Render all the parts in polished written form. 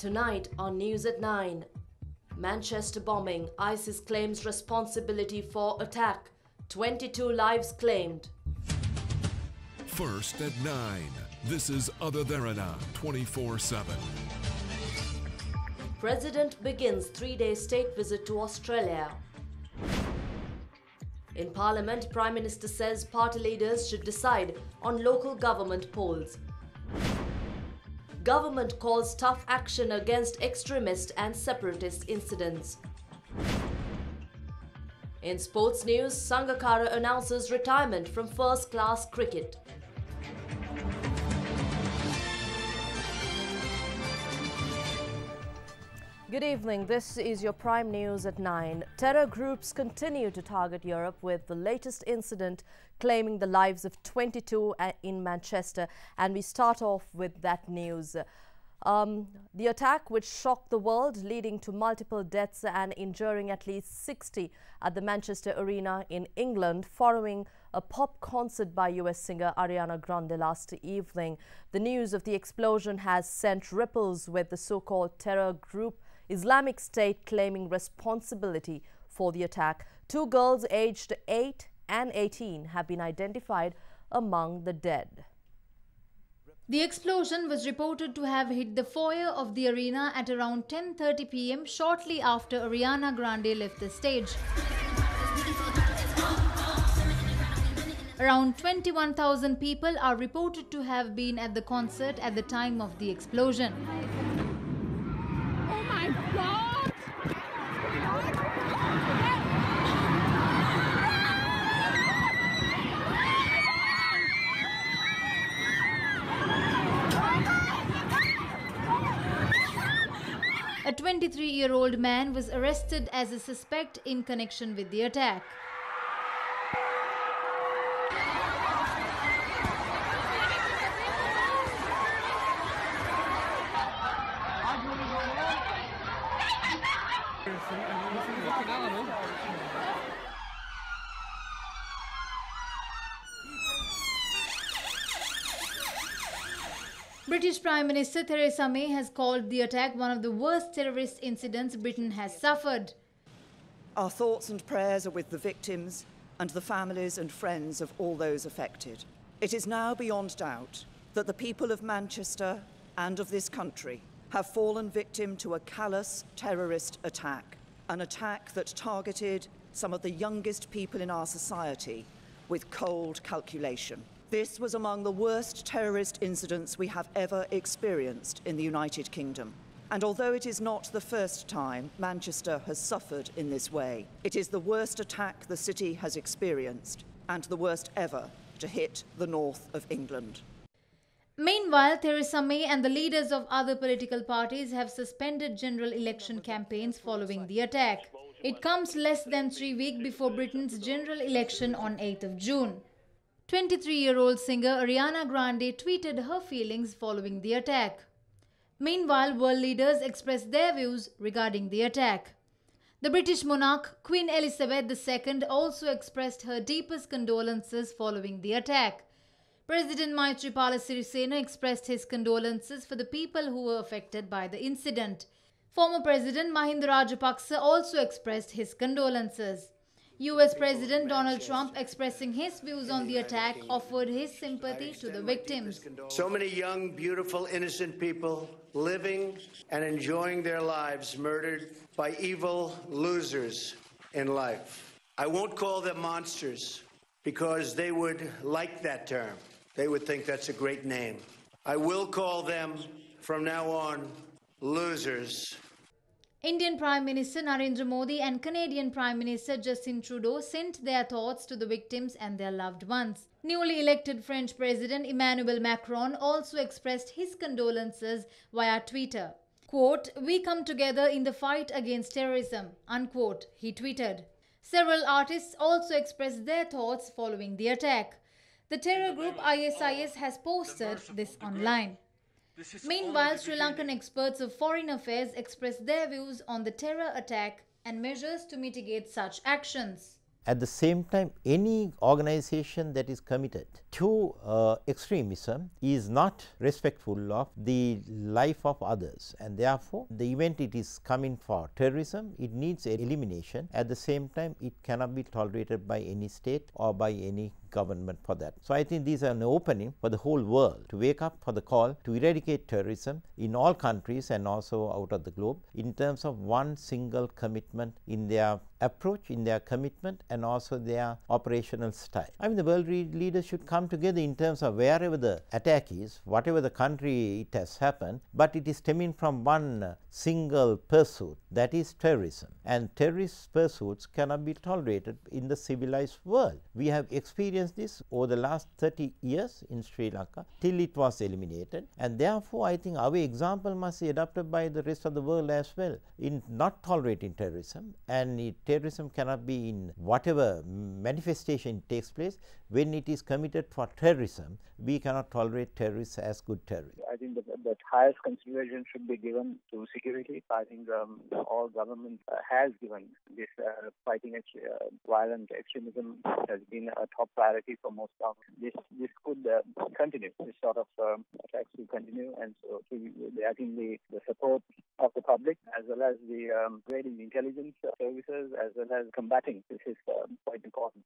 Tonight on News at 9. Manchester bombing. ISIS claims responsibility for attack. 22 lives claimed. First at 9. This is Derana 24/7. President begins 3-day state visit to Australia. In Parliament, Prime Minister says party leaders should decide on local government polls. Government calls tough action against extremist and separatist incidents. In sports news, Sangakkara announces retirement from first-class cricket. Good evening. This is your Prime News at 9. Terror groups continue to target Europe, with the latest incident claiming the lives of 22 in Manchester. And we start off with that news. The attack, which shocked the world, leading to multiple deaths and injuring at least 60 at the Manchester Arena in England following a pop concert by US singer Ariana Grande last evening. The news of the explosion has sent ripples, with the so-called terror group Islamic State claiming responsibility for the attack. 2 girls aged 8 and 18 have been identified among the dead. The explosion was reported to have hit the foyer of the arena at around 10:30 p.m. shortly after Ariana Grande left the stage. Around 21,000 people are reported to have been at the concert at the time of the explosion. Oh my God! A 23-year-old man was arrested as a suspect in connection with the attack. British Prime Minister Theresa May has called the attack one of the worst terrorist incidents Britain has suffered. Our thoughts and prayers are with the victims and the families and friends of all those affected. It is now beyond doubt that the people of Manchester and of this country have fallen victim to a callous terrorist attack, an attack that targeted some of the youngest people in our society with cold calculation. This was among the worst terrorist incidents we have ever experienced in the United Kingdom. And although it is not the first time Manchester has suffered in this way, it is the worst attack the city has experienced and the worst ever to hit the north of England. Meanwhile, Theresa May and the leaders of other political parties have suspended general election campaigns following the attack. It comes less than 3 weeks before Britain's general election on 8th of June. 23-year-old singer Ariana Grande tweeted her feelings following the attack. Meanwhile, world leaders expressed their views regarding the attack. The British monarch, Queen Elizabeth II, also expressed her deepest condolences following the attack. President Maithripala Sirisena expressed his condolences for the people who were affected by the incident. Former President Mahinda Rajapaksa also expressed his condolences. US President Donald Trump, expressing his views on the attack, offered his sympathy to the victims. So many young, beautiful, innocent people living and enjoying their lives murdered by evil losers in life. I won't call them monsters because they would like that term. They would think that's a great name. I will call them from now on losers. Indian Prime Minister Narendra Modi and Canadian Prime Minister Justin Trudeau sent their thoughts to the victims and their loved ones. Newly elected French President Emmanuel Macron also expressed his condolences via Twitter. Quote, "We come together in the fight against terrorism," unquote, he tweeted. Several artists also expressed their thoughts following the attack. The terror group ISIS has posted this online. Meanwhile, Sri Lankan experts of foreign affairs expressed their views on the terror attack and measures to mitigate such actions. At the same time, any organization that is committed to extremism is not respectful of the life of others, and therefore the event it is coming for terrorism, it needs elimination. At the same time, it cannot be tolerated by any state or by any government for that. So I think these are an opening for the whole world to wake up for the call to eradicate terrorism in all countries and also out of the globe, in terms of one single commitment in their approach, in their commitment, and also their operational style. I mean, the world leaders should come together in terms of wherever the attack is, whatever the country it has happened, but it is stemming from one single pursuit, that is terrorism. And terrorist pursuits cannot be tolerated in the civilized world. We have experienced this over the last 30 years in Sri Lanka till it was eliminated, and therefore I think our example must be adopted by the rest of the world as well in not tolerating terrorism. And terrorism cannot be in whatever manifestation takes place. When it is committed for terrorism, we cannot tolerate terrorists as good terrorists. I think that highest consideration should be given to security. I think all government has given this fighting violent extremism has been a top priority for most of this. This could continue. This sort of attacks will continue, and so I think the support of the public as well as the grading intelligence services as well as combating this is quite important.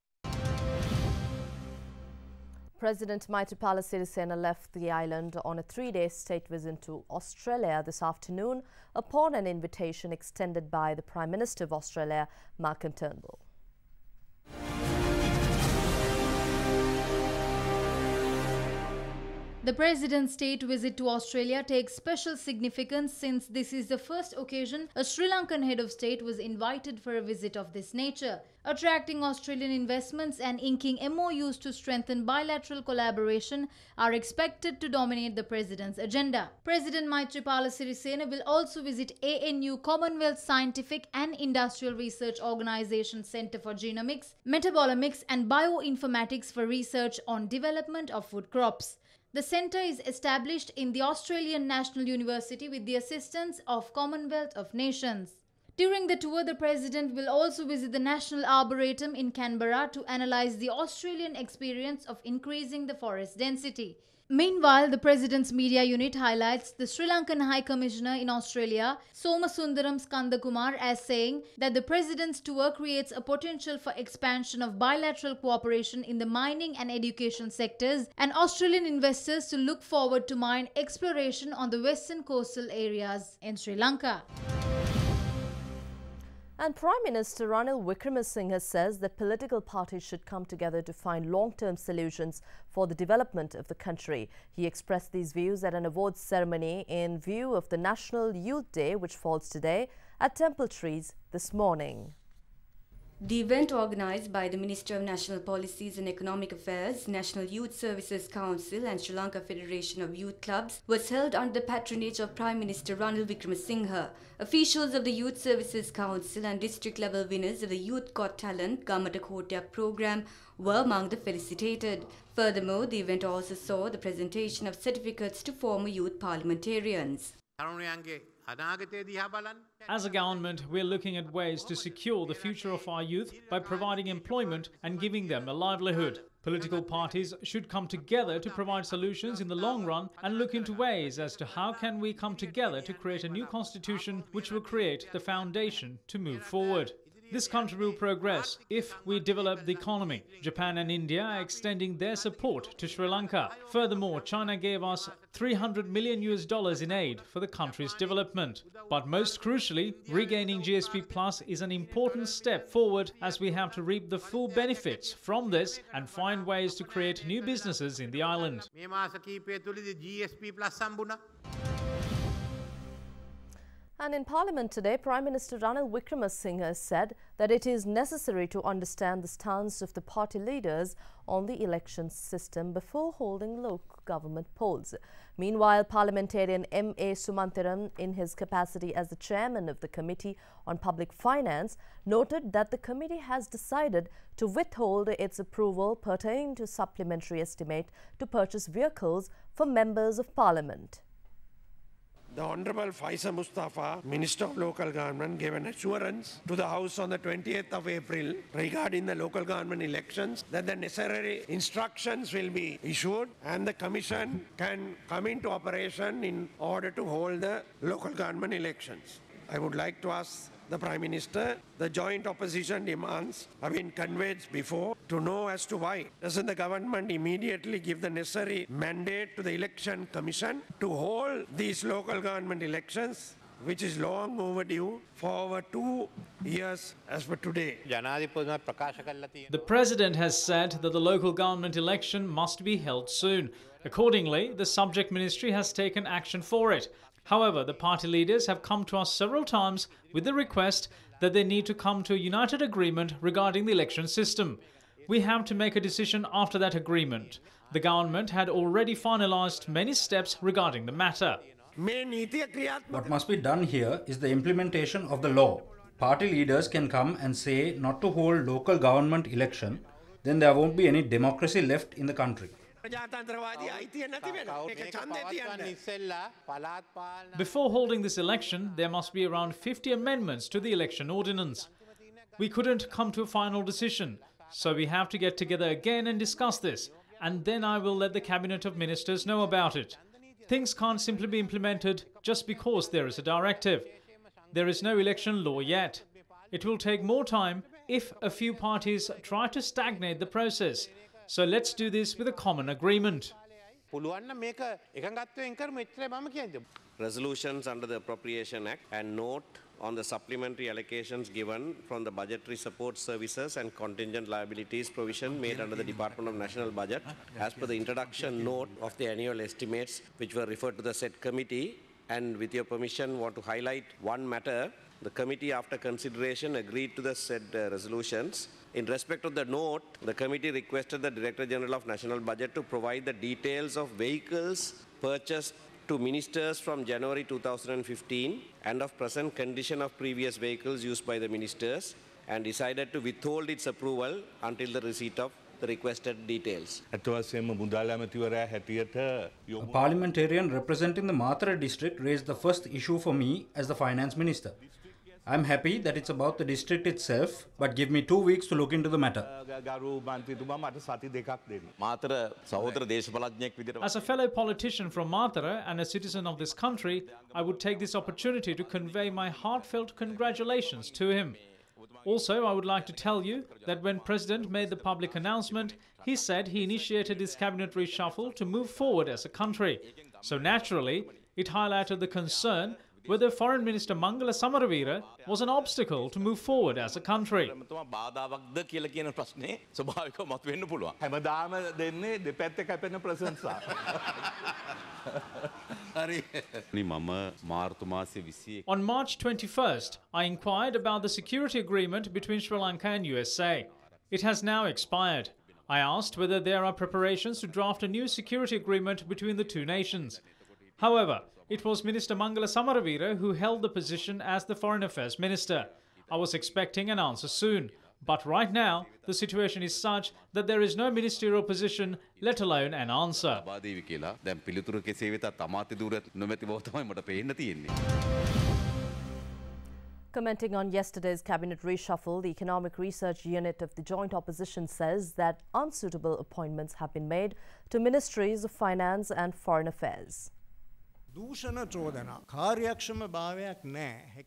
President Maithripala Sirisena left the island on a 3-day state visit to Australia this afternoon upon an invitation extended by the Prime Minister of Australia, Malcolm Turnbull. The President's state visit to Australia takes special significance since this is the first occasion a Sri Lankan head of state was invited for a visit of this nature. Attracting Australian investments and inking MOUs to strengthen bilateral collaboration are expected to dominate the President's agenda. President Maithripala Sirisena will also visit ANU Commonwealth Scientific and Industrial Research Organisation Centre for Genomics, Metabolomics and Bioinformatics for research on development of food crops. The centre is established in the Australian National University with the assistance of Commonwealth of Nations. During the tour, the President will also visit the National Arboretum in Canberra to analyse the Australian experience of increasing the forest density. Meanwhile, the President's media unit highlights the Sri Lankan High Commissioner in Australia, Somasundaram Skandakumar, as saying that the President's tour creates a potential for expansion of bilateral cooperation in the mining and education sectors, and Australian investors to look forward to mine exploration on the western coastal areas in Sri Lanka. And Prime Minister Ranil Wickremesinghe says that political parties should come together to find long-term solutions for the development of the country. He expressed these views at an awards ceremony in view of the National Youth Day, which falls today, at Temple Trees this morning. The event, organised by the Ministry of National Policies and Economic Affairs, National Youth Services Council and Sri Lanka Federation of Youth Clubs, was held under the patronage of Prime Minister Ranil Wickremesinghe. Officials of the Youth Services Council and district-level winners of the Youth Got Talent Gamata Kotayak programme were among the felicitated. Furthermore, the event also saw the presentation of certificates to former youth parliamentarians. As a government, we're looking at ways to secure the future of our youth by providing employment and giving them a livelihood. Political parties should come together to provide solutions in the long run and look into ways as to how can we come together to create a new constitution which will create the foundation to move forward. This country will progress if we develop the economy. Japan and India are extending their support to Sri Lanka. Furthermore, China gave us $300 million in aid for the country's development. But most crucially, regaining GSP Plus is an important step forward as we have to reap the full benefits from this and find ways to create new businesses in the island. And in Parliament today, Prime Minister Ranil Wickremesinghe said that it is necessary to understand the stance of the party leaders on the election system before holding local government polls. Meanwhile, parliamentarian M.A. Sumanthiran, in his capacity as the chairman of the Committee on Public Finance, noted that the committee has decided to withhold its approval pertaining to supplementary estimate to purchase vehicles for members of Parliament. The Honourable Faisal Mustafa, Minister of Local Government, gave an assurance to the House on the 20th of April regarding the local government elections that the necessary instructions will be issued and the Commission can come into operation in order to hold the local government elections. I would like to ask the Prime Minister, the joint opposition demands have been conveyed before to know as to why doesn't the government immediately give the necessary mandate to the Election Commission to hold these local government elections, which is long overdue for over 2 years as per today. The President has said that the local government election must be held soon. Accordingly, the subject ministry has taken action for it. However, the party leaders have come to us several times with the request that they need to come to a united agreement regarding the election system. We have to make a decision after that agreement. The government had already finalized many steps regarding the matter. What must be done here is the implementation of the law. Party leaders can come and say not to hold local government election, then there won't be any democracy left in the country. Before holding this election, there must be around 50 amendments to the election ordinance. We couldn't come to a final decision, so we have to get together again and discuss this, and then I will let the Cabinet of Ministers know about it. Things can't simply be implemented just because there is a directive. There is no election law yet. It will take more time if a few parties try to stagnate the process. So let's do this with a common agreement. Resolutions under the Appropriation Act and note on the supplementary allocations given from the budgetary support services and contingent liabilities provision made under the Department of National Budget as per the introduction note of the annual estimates which were referred to the said committee. And with your permission, want to highlight one matter. The committee, after consideration, agreed to the said resolutions. In respect of the note, the committee requested the Director General of National Budget to provide the details of vehicles purchased to ministers from January 2015 and of present condition of previous vehicles used by the ministers, and decided to withhold its approval until the receipt of the requested details. A parliamentarian representing the Mathura district raised the first issue for me as the finance minister. I am happy that it's about the district itself, but give me 2 weeks to look into the matter. As a fellow politician from Mathura and a citizen of this country, I would take this opportunity to convey my heartfelt congratulations to him. Also, I would like to tell you that when President made the public announcement, he said he initiated his cabinet reshuffle to move forward as a country. So naturally, it highlighted the concern whether Foreign Minister Mangala Samaravira was an obstacle to move forward as a country. On March 21st, I inquired about the security agreement between Sri Lanka and USA. It has now expired. I asked whether there are preparations to draft a new security agreement between the two nations. However, it was Minister Mangala Samaravira who held the position as the Foreign Affairs Minister. I was expecting an answer soon. But right now, the situation is such that there is no ministerial position, let alone an answer. Commenting on yesterday's cabinet reshuffle, the Economic Research Unit of the Joint Opposition says that unsuitable appointments have been made to Ministries of Finance and Foreign Affairs.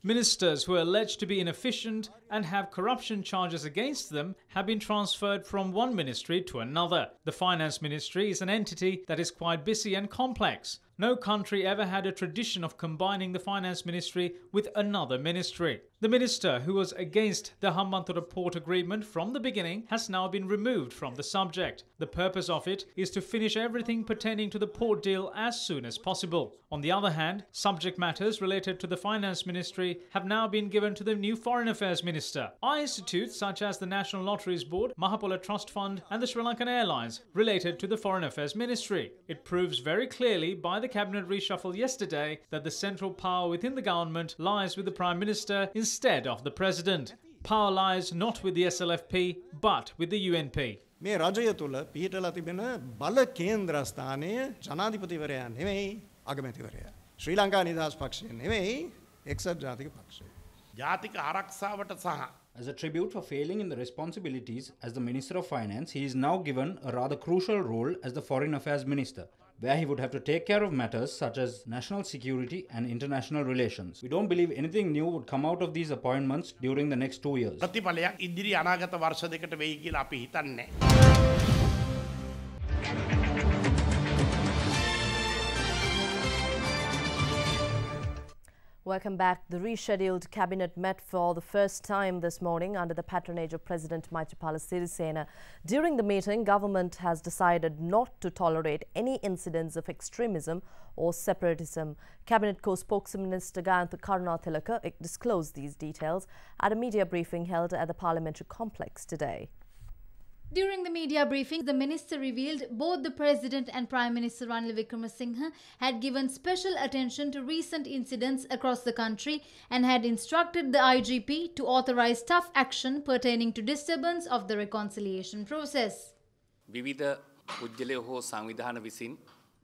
Ministers who are alleged to be inefficient and have corruption charges against them have been transferred from one ministry to another. The Finance Ministry is an entity that is quite busy and complex. No country ever had a tradition of combining the Finance Ministry with another ministry. The minister who was against the Hambantota Port Agreement from the beginning has now been removed from the subject. The purpose of it is to finish everything pertaining to the port deal as soon as possible. On the other hand, subject matters related to the Finance Ministry have now been given to the new Foreign Affairs Minister. Our institutes such as the National Lotteries Board, Mahapola Trust Fund and the Sri Lankan Airlines related to the Foreign Affairs Ministry. It proves very clearly by the cabinet reshuffle yesterday that the central power within the government lies with the Prime Minister instead of the President. Power lies not with the SLFP but with the UNP. මේ රජය තුල පිහිටලා තිබෙන බල කේන්ද්‍රස්ථානයේ ජනාධිපතිවරයා නෙමෙයි අගමැතිවරයා. ශ්‍රී ලංකා නිදහස් පක්ෂය නෙවෙයි එක්සත් ජාතික පක්ෂය. ජාතික ආරක්ෂාවට සහ As a tribute for failing in the responsibilities as the Minister of Finance, he is now given a rather crucial role as the Foreign Affairs Minister, where he would have to take care of matters such as national security and international relations. We don't believe anything new would come out of these appointments during the next 2 years. ප්‍රතිඵලයක් ඉදිරි අනාගත වර්ෂ දෙකට වෙයි කියලා අපි හිතන්නේ. Welcome back. The rescheduled cabinet met for the first time this morning under the patronage of President Maithripala Sirisena. During the meeting, government has decided not to tolerate any incidents of extremism or separatism. Cabinet co-spokesman Minister Gayantha Karunatilaka disclosed these details at a media briefing held at the parliamentary complex today. During the media briefing, the minister revealed both the President and Prime Minister Ranil Wickremesinghe had given special attention to recent incidents across the country and had instructed the IGP to authorize tough action pertaining to disturbance of the reconciliation process.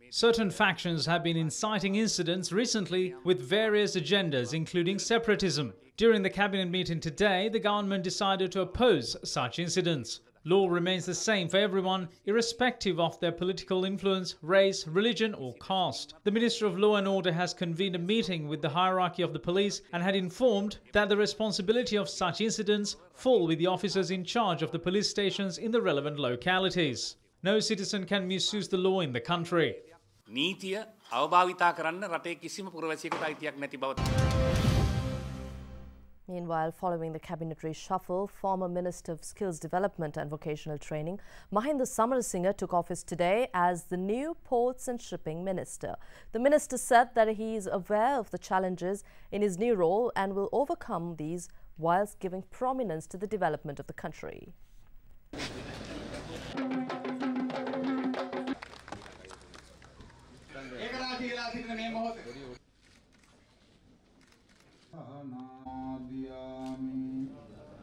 Certain factions have been inciting incidents recently with various agendas, including separatism. During the cabinet meeting today, the government decided to oppose such incidents. Law remains the same for everyone, irrespective of their political influence, race, religion or caste. The Minister of Law and Order has convened a meeting with the hierarchy of the police and had informed that the responsibility of such incidents fall with the officers in charge of the police stations in the relevant localities. No citizen can misuse the law in the country. නීතිය අවභාවිතා කරන්න රටේ කිසිම පුරවැසියෙකුට අයිතියක් නැති බව. Meanwhile, following the cabinet reshuffle, former Minister of Skills Development and Vocational Training, Mahinda Samarasinghe took office today as the new Ports and Shipping Minister. The minister said that he is aware of the challenges in his new role and will overcome these whilst giving prominence to the development of the country.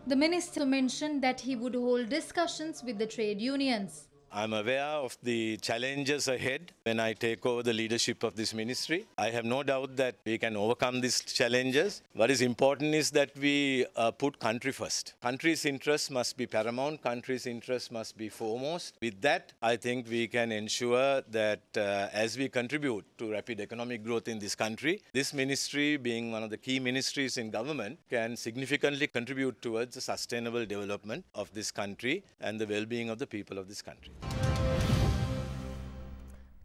The minister mentioned that he would hold discussions with the trade unions. I'm aware of the challenges ahead when I take over the leadership of this ministry. I have no doubt that we can overcome these challenges. What is important is that we put country first. Country's interests must be paramount. Country's interests must be foremost. With that, I think we can ensure that as we contribute to rapid economic growth in this country, this ministry, being one of the key ministries in government, can significantly contribute towards the sustainable development of this country and the well-being of the people of this country.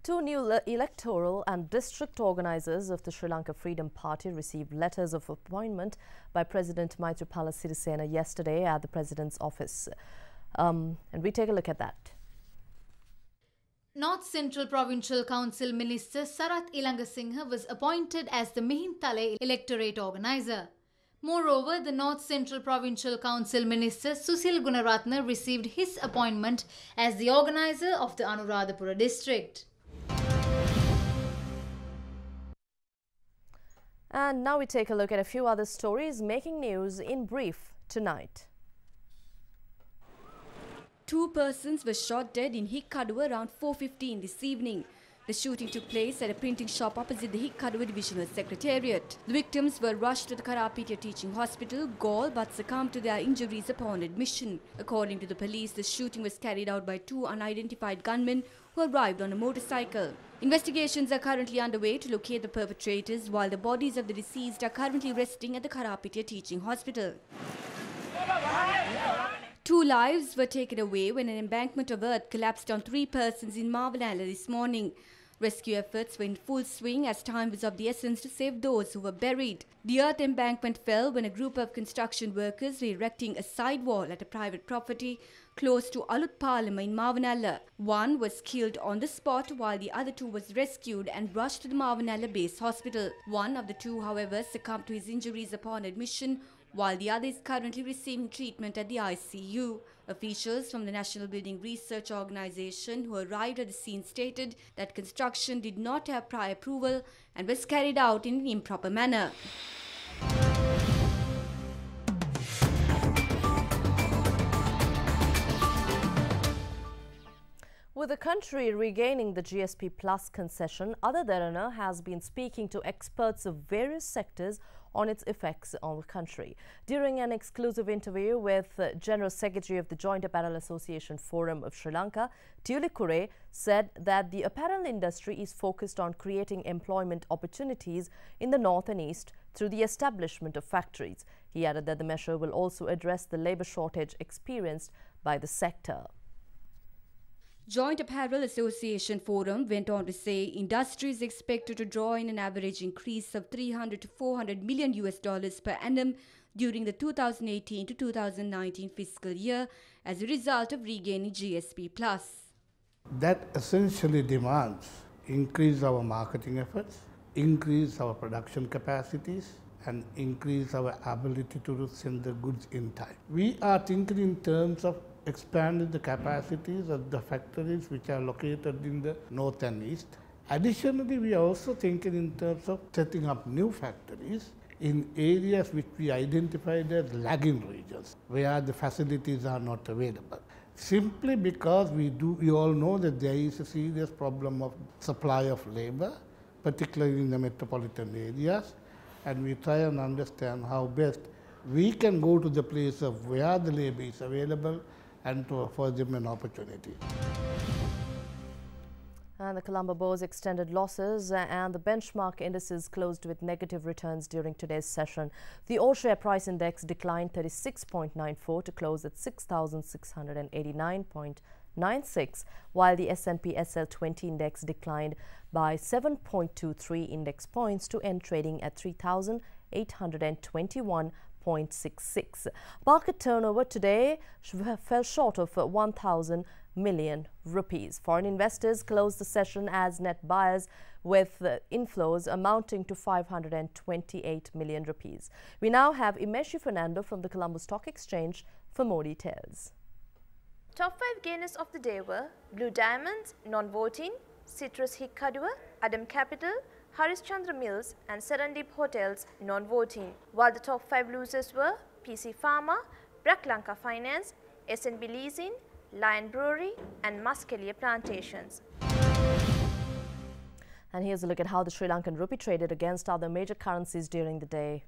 Two new electoral and district organisers of the Sri Lanka Freedom Party received letters of appointment by President Maithripala Sirisena yesterday at the President's office. And we take a look at that. North Central Provincial Council Minister Sarath Ilangasinghe was appointed as the Mihintale electorate organiser. Moreover, the North Central Provincial Council Minister Susil Gunaratne received his appointment as the organiser of the Anuradhapura district. And now we take a look at a few other stories making news in brief tonight. 2 persons were shot dead in Hikkaduwa around 4:15 this evening. The shooting took place at a printing shop opposite the Hikkaduwa Divisional Secretariat. The victims were rushed to the Karapitiya Teaching Hospital, Galle, but succumbed to their injuries upon admission. According to the police, the shooting was carried out by 2 unidentified gunmen who arrived on a motorcycle. Investigations are currently underway to locate the perpetrators, while the bodies of the deceased are currently resting at the Karapitiya Teaching Hospital. 2 lives were taken away when an embankment of earth collapsed on 3 persons in Mavanala this morning. Rescue efforts were in full swing as time was of the essence to save those who were buried. The earth embankment fell when a group of construction workers were erecting a sidewall at a private property close to Alutpalama in Mavanala. One was killed on the spot while the other 2 was rescued and rushed to the Mavanala base hospital. One of the 2, however, succumbed to his injuries upon admission, while the other is currently receiving treatment at the ICU. Officials from the National Building Research Organisation who arrived at the scene stated that construction did not have prior approval and was carried out in an improper manner. With the country regaining the GSP Plus concession, Ada Derana has been speaking to experts of various sectors on its effects on the country. During an exclusive interview with General Secretary of the Joint Apparel Association Forum of Sri Lanka, Tuli Kure said that the apparel industry is focused on creating employment opportunities in the north and east through the establishment of factories. He added that the measure will also address the labour shortage experienced by the sector. Joint Apparel Association Forum went on to say industry is expected to draw in an average increase of 300 to 400 million US dollars per annum during the 2018 to 2019 fiscal year as a result of regaining GSP+. That essentially demands increase our marketing efforts, increase our production capacities, and increase our ability to send the goods in time. We are thinking in terms of expanding the capacities of the factories which are located in the north and east. Additionally, we are also thinking in terms of setting up new factories in areas which we identified as lagging regions, where the facilities are not available. Simply because we all know that there is a serious problem of supply of labor, particularly in the metropolitan areas, and we try and understand how best we can go to the place of where the labor is available and to offer them an opportunity. And the Colombo Bourse extended losses and the benchmark indices closed with negative returns during today's session. The all share price index declined 36.94 to close at 6,689.96, while the S&P SL20 index declined by 7.23 index points to end trading at 3,821.66. Market turnover today fell short of 1,000 million rupees. Foreign investors closed the session as net buyers with inflows amounting to 528 million rupees. We now have Imeshi Fernando from the Colombo Stock Exchange for more details. Top 5 gainers of the day were Blue Diamonds, Non-Voting, Citrus Hikkadua, Adam Capital, Haris Chandra Mills and Serendip Hotels Non-Voting, while the top 5 losers were PC Pharma, Brak Lanka Finance, SNB Leasing, Lion Brewery and Muskelia Plantations. And here's a look at how the Sri Lankan rupee traded against other major currencies during the day.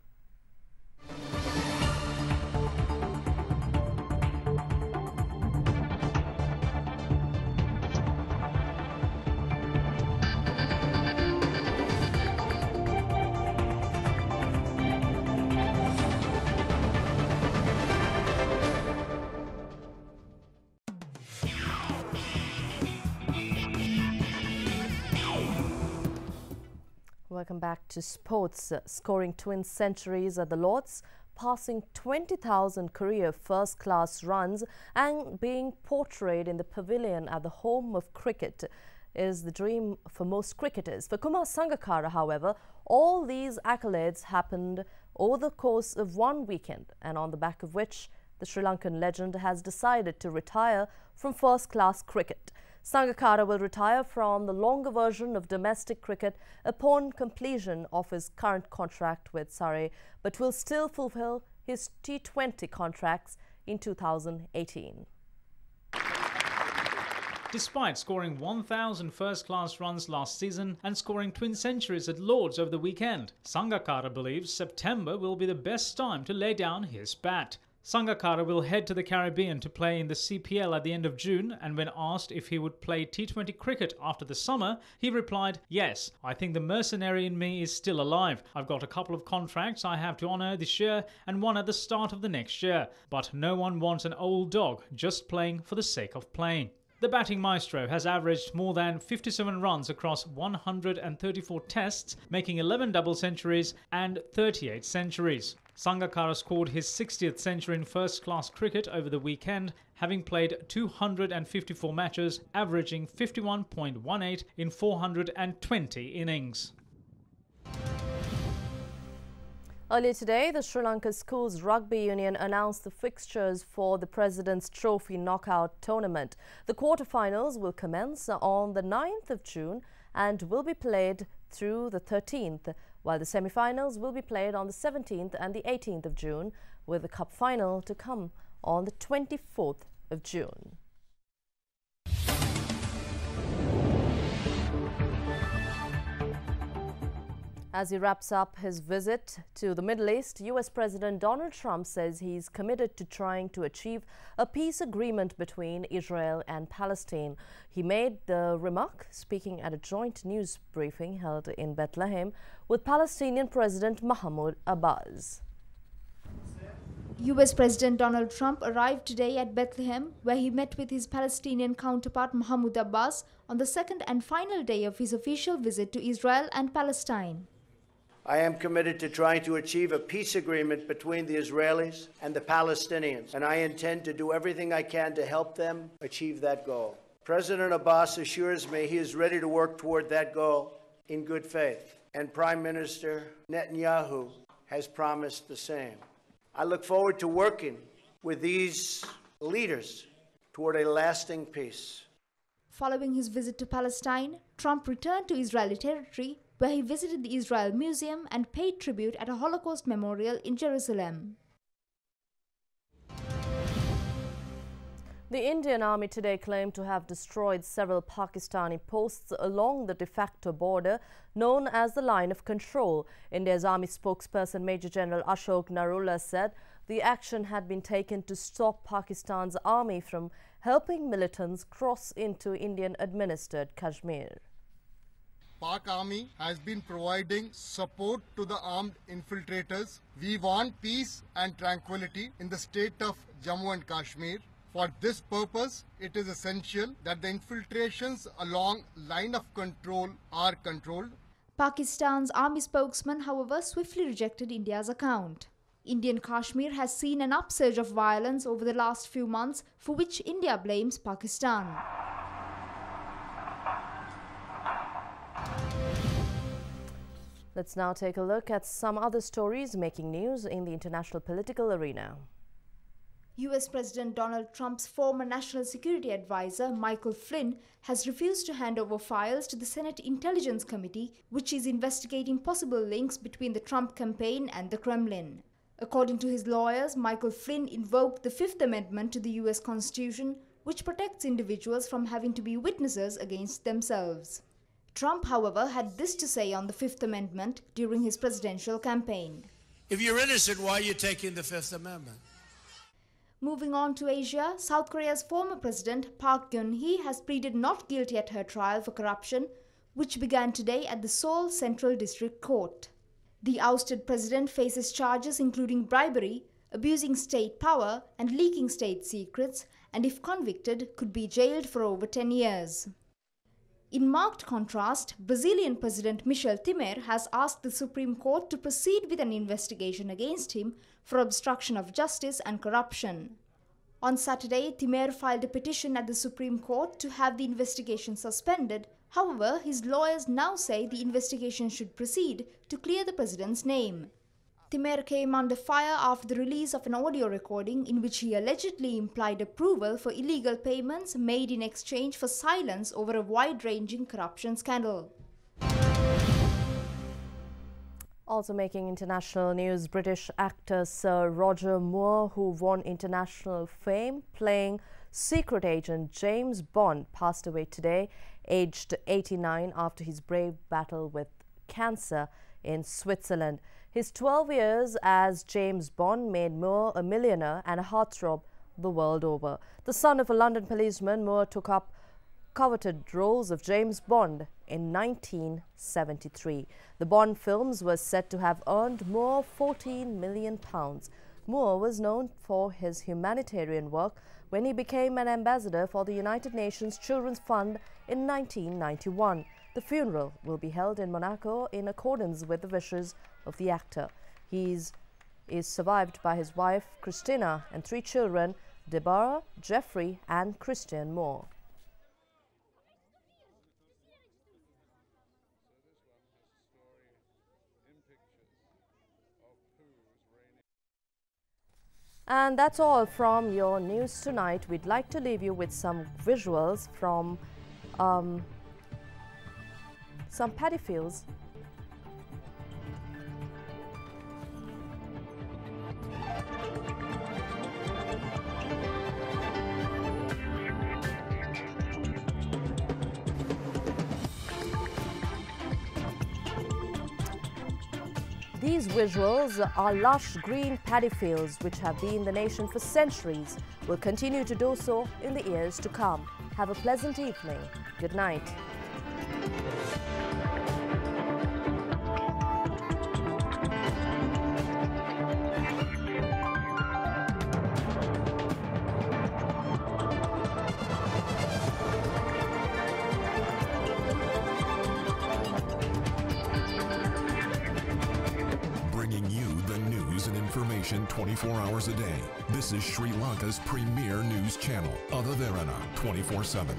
Welcome back to sports. Scoring twin centuries at the Lords, passing 20,000 career first-class runs and being portrayed in the pavilion at the home of cricket is the dream for most cricketers. For Kumar Sangakkara, however, all these accolades happened over the course of one weekend, and on the back of which the Sri Lankan legend has decided to retire from first-class cricket. Sangakkara will retire from the longer version of domestic cricket upon completion of his current contract with Surrey, but will still fulfill his T20 contracts in 2018. Despite scoring 1,000 first-class runs last season and scoring twin centuries at Lords over the weekend, Sangakkara believes September will be the best time to lay down his bat. Sangakkara will head to the Caribbean to play in the CPL at the end of June, and when asked if he would play T20 cricket after the summer, he replied, "Yes, I think the mercenary in me is still alive. I've got a couple of contracts I have to honour this year and one at the start of the next year. But no one wants an old dog just playing for the sake of playing." The batting maestro has averaged more than 57 runs across 134 tests, making 11 double centuries and 38 centuries. Sangakkara scored his 60th century in first-class cricket over the weekend, having played 254 matches, averaging 51.18 in 420 innings. Earlier today, the Sri Lanka Schools Rugby Union announced the fixtures for the President's Trophy Knockout Tournament. The quarterfinals will commence on the 9th of June and will be played through the 13th, while the semi-finals will be played on the 17th and the 18th of June, with the cup final to come on the 24th of June. As he wraps up his visit to the Middle East, US President Donald Trump says he's committed to trying to achieve a peace agreement between Israel and Palestine. He made the remark speaking at a joint news briefing held in Bethlehem with Palestinian President Mahmoud Abbas. US President Donald Trump arrived today at Bethlehem, where he met with his Palestinian counterpart Mahmoud Abbas on the second and final day of his official visit to Israel and Palestine. I am committed to trying to achieve a peace agreement between the Israelis and the Palestinians, and I intend to do everything I can to help them achieve that goal. President Abbas assures me he is ready to work toward that goal in good faith, and Prime Minister Netanyahu has promised the same. I look forward to working with these leaders toward a lasting peace. Following his visit to Palestine, Trump returned to Israeli territory, where he visited the Israel Museum and paid tribute at a Holocaust memorial in Jerusalem. The Indian Army today claimed to have destroyed several Pakistani posts along the de facto border known as the Line of Control. India's Army spokesperson Major General Ashok Narula said the action had been taken to stop Pakistan's army from helping militants cross into Indian-administered Kashmir. Pak Army has been providing support to the armed infiltrators. We want peace and tranquility in the state of Jammu and Kashmir. For this purpose, it is essential that the infiltrations along line of control are controlled. Pakistan's army spokesman, however, swiftly rejected India's account. Indian Kashmir has seen an upsurge of violence over the last few months, for which India blames Pakistan. Let's now take a look at some other stories making news in the international political arena. US President Donald Trump's former National Security Advisor, Michael Flynn, has refused to hand over files to the Senate Intelligence Committee, which is investigating possible links between the Trump campaign and the Kremlin. According to his lawyers, Michael Flynn invoked the Fifth Amendment to the US Constitution, which protects individuals from having to be witnesses against themselves. Trump, however, had this to say on the Fifth Amendment during his presidential campaign. If you're innocent, why are you taking the Fifth Amendment? Moving on to Asia, South Korea's former president Park Geun-hye has pleaded not guilty at her trial for corruption, which began today at the Seoul Central District Court. The ousted president faces charges including bribery, abusing state power, and leaking state secrets, and if convicted, could be jailed for over 10 years. In marked contrast, Brazilian President Michel Temer has asked the Supreme Court to proceed with an investigation against him for obstruction of justice and corruption. On Saturday, Temer filed a petition at the Supreme Court to have the investigation suspended. However, his lawyers now say the investigation should proceed to clear the president's name. Temer came under fire after the release of an audio recording in which he allegedly implied approval for illegal payments made in exchange for silence over a wide-ranging corruption scandal. Also making international news, British actor Sir Roger Moore, who won international fame playing secret agent James Bond, passed away today, aged 89, after his brave battle with cancer in Switzerland. His 12 years as James Bond made Moore a millionaire and a heartthrob the world over. The son of a London policeman, Moore took up coveted roles of James Bond in 1973. The Bond films were said to have earned Moore £14 million. Moore was known for his humanitarian work when he became an ambassador for the United Nations Children's Fund in 1991. The funeral will be held in Monaco in accordance with the wishes of the actor. He is survived by his wife Christina and 3 children, Deborah, Jeffrey and Christian Moore. And that's all from your news tonight. We'd like to leave you with some visuals from some paddy fields. These visuals are lush green paddy fields which have been the nation for centuries, will continue to do so in the years to come. Have a pleasant evening. Good night. Bringing you the news and information 24 hours a day. This is Sri Lanka's premier news channel, Derana 24/7.